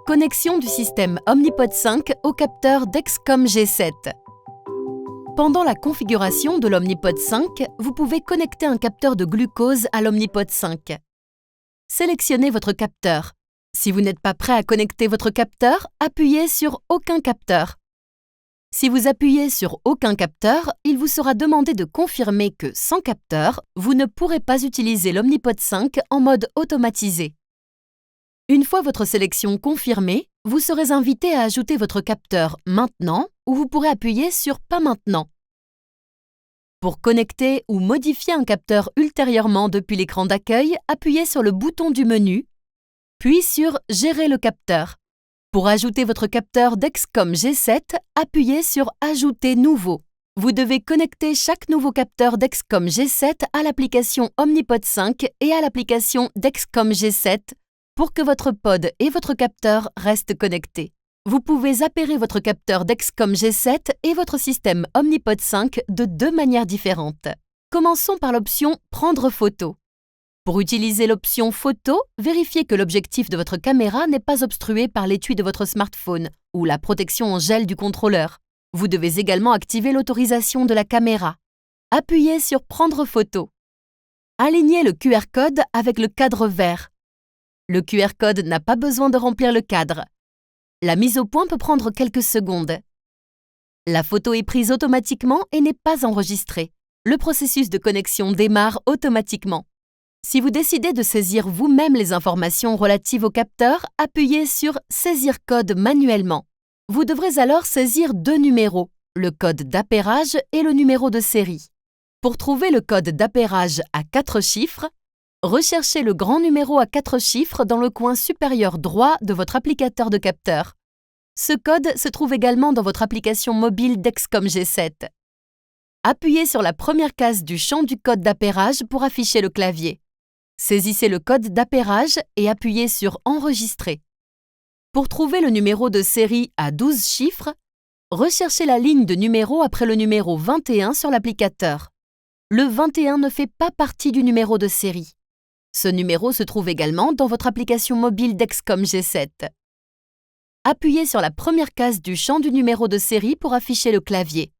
Connexion du système Omnipod 5 au capteur Dexcom G7. Pendant la configuration de l'Omnipod 5, vous pouvez connecter un capteur de glucose à l'Omnipod 5. Sélectionnez votre capteur. Si vous n'êtes pas prêt à connecter votre capteur, appuyez sur « Aucun capteur ». Si vous appuyez sur « Aucun capteur », il vous sera demandé de confirmer que, sans capteur, vous ne pourrez pas utiliser l'Omnipod 5 en mode automatisé. Une fois votre sélection confirmée, vous serez invité à ajouter votre capteur « Maintenant » ou vous pourrez appuyer sur « Pas maintenant ». Pour connecter ou modifier un capteur ultérieurement depuis l'écran d'accueil, appuyez sur le bouton du menu, puis sur « Gérer le capteur ». Pour ajouter votre capteur Dexcom G7, appuyez sur « Ajouter nouveau ». Vous devez connecter chaque nouveau capteur Dexcom G7 à l'application Omnipod 5 et à l'application Dexcom G7 pour que votre pod et votre capteur restent connectés. Vous pouvez appairer votre capteur Dexcom G7 et votre système Omnipod 5 de deux manières différentes. Commençons par l'option « Prendre photo ». Pour utiliser l'option « Photo », vérifiez que l'objectif de votre caméra n'est pas obstrué par l'étui de votre smartphone ou la protection en gel du contrôleur. Vous devez également activer l'autorisation de la caméra. Appuyez sur « Prendre photo ». Alignez le QR code avec le cadre vert. Le QR code n'a pas besoin de remplir le cadre. La mise au point peut prendre quelques secondes. La photo est prise automatiquement et n'est pas enregistrée. Le processus de connexion démarre automatiquement. Si vous décidez de saisir vous-même les informations relatives au capteur, appuyez sur « Saisir code manuellement ». Vous devrez alors saisir deux numéros, le code d'appairage et le numéro de série. Pour trouver le code d'appairage à 4 chiffres, recherchez le grand numéro à 4 chiffres dans le coin supérieur droit de votre applicateur de capteur. Ce code se trouve également dans votre application mobile Dexcom G7. Appuyez sur la première case du champ du code d'appairage pour afficher le clavier. Saisissez le code d'appairage et appuyez sur « Enregistrer ». Pour trouver le numéro de série à 12 chiffres, recherchez la ligne de numéro après le numéro 21 sur l'applicateur. Le 21 ne fait pas partie du numéro de série. Ce numéro se trouve également dans votre application mobile Dexcom G7. Appuyez sur la première case du champ du numéro de série pour afficher le clavier.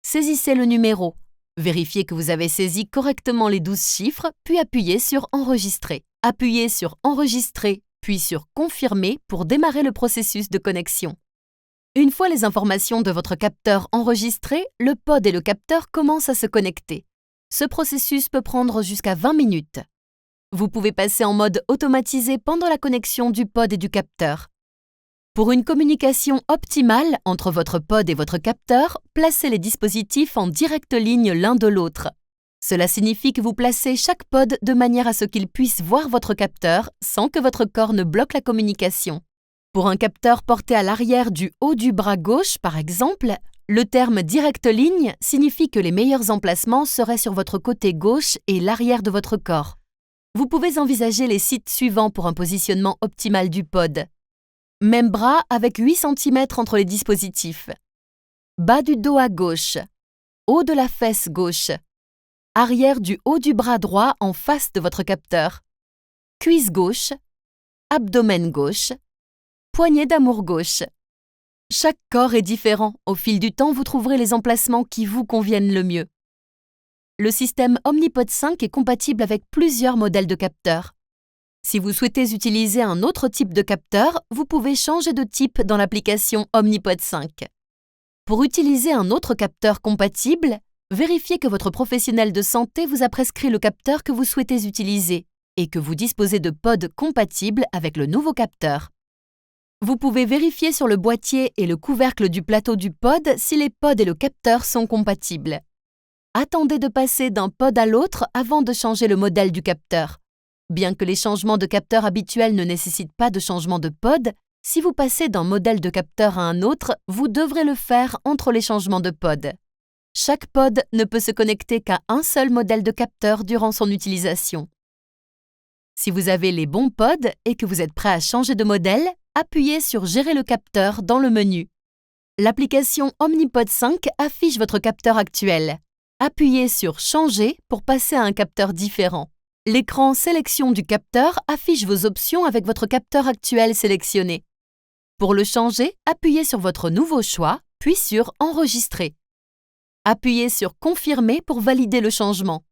Saisissez le numéro. Vérifiez que vous avez saisi correctement les 12 chiffres, puis appuyez sur « Enregistrer ». Appuyez sur « Enregistrer », puis sur « Confirmer » pour démarrer le processus de connexion. Une fois les informations de votre capteur enregistrées, le pod et le capteur commencent à se connecter. Ce processus peut prendre jusqu'à 20 minutes. Vous pouvez passer en mode automatisé pendant la connexion du pod et du capteur. Pour une communication optimale entre votre pod et votre capteur, placez les dispositifs en directe ligne l'un de l'autre. Cela signifie que vous placez chaque pod de manière à ce qu'il puisse voir votre capteur sans que votre corps ne bloque la communication. Pour un capteur porté à l'arrière du haut du bras gauche, par exemple, le terme « directe ligne » signifie que les meilleurs emplacements seraient sur votre côté gauche et l'arrière de votre corps. Vous pouvez envisager les sites suivants pour un positionnement optimal du pod. Même bras avec 8 cm entre les dispositifs. Bas du dos à gauche. Haut de la fesse gauche. Arrière du haut du bras droit en face de votre capteur. Cuisse gauche. Abdomen gauche. Poignée d'amour gauche. Chaque corps est différent. Au fil du temps, vous trouverez les emplacements qui vous conviennent le mieux. Le système Omnipod 5 est compatible avec plusieurs modèles de capteurs. Si vous souhaitez utiliser un autre type de capteur, vous pouvez changer de type dans l'application Omnipod 5. Pour utiliser un autre capteur compatible, vérifiez que votre professionnel de santé vous a prescrit le capteur que vous souhaitez utiliser et que vous disposez de pods compatibles avec le nouveau capteur. Vous pouvez vérifier sur le boîtier et le couvercle du plateau du pod si les pods et le capteur sont compatibles. Attendez de passer d'un pod à l'autre avant de changer le modèle du capteur. Bien que les changements de capteur habituels ne nécessitent pas de changement de pod, si vous passez d'un modèle de capteur à un autre, vous devrez le faire entre les changements de pod. Chaque pod ne peut se connecter qu'à un seul modèle de capteur durant son utilisation. Si vous avez les bons pods et que vous êtes prêt à changer de modèle, appuyez sur « Gérer le capteur » dans le menu. L'application Omnipod 5 affiche votre capteur actuel. Appuyez sur « Changer » pour passer à un capteur différent. L'écran « Sélection du capteur » affiche vos options avec votre capteur actuel sélectionné. Pour le changer, appuyez sur votre nouveau choix, puis sur « Enregistrer ». Appuyez sur « Confirmer » pour valider le changement.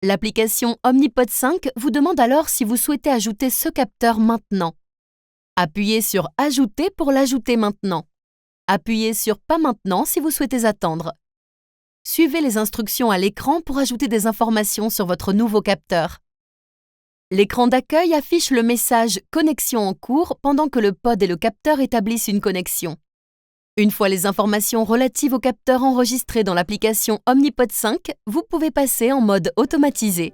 L'application Omnipod 5 vous demande alors si vous souhaitez ajouter ce capteur maintenant. Appuyez sur « Ajouter » pour l'ajouter maintenant. Appuyez sur « Pas maintenant » si vous souhaitez attendre. Suivez les instructions à l'écran pour ajouter des informations sur votre nouveau capteur. L'écran d'accueil affiche le message « Connexion en cours » pendant que le pod et le capteur établissent une connexion. Une fois les informations relatives au capteur enregistrées dans l'application Omnipod 5, vous pouvez passer en mode automatisé.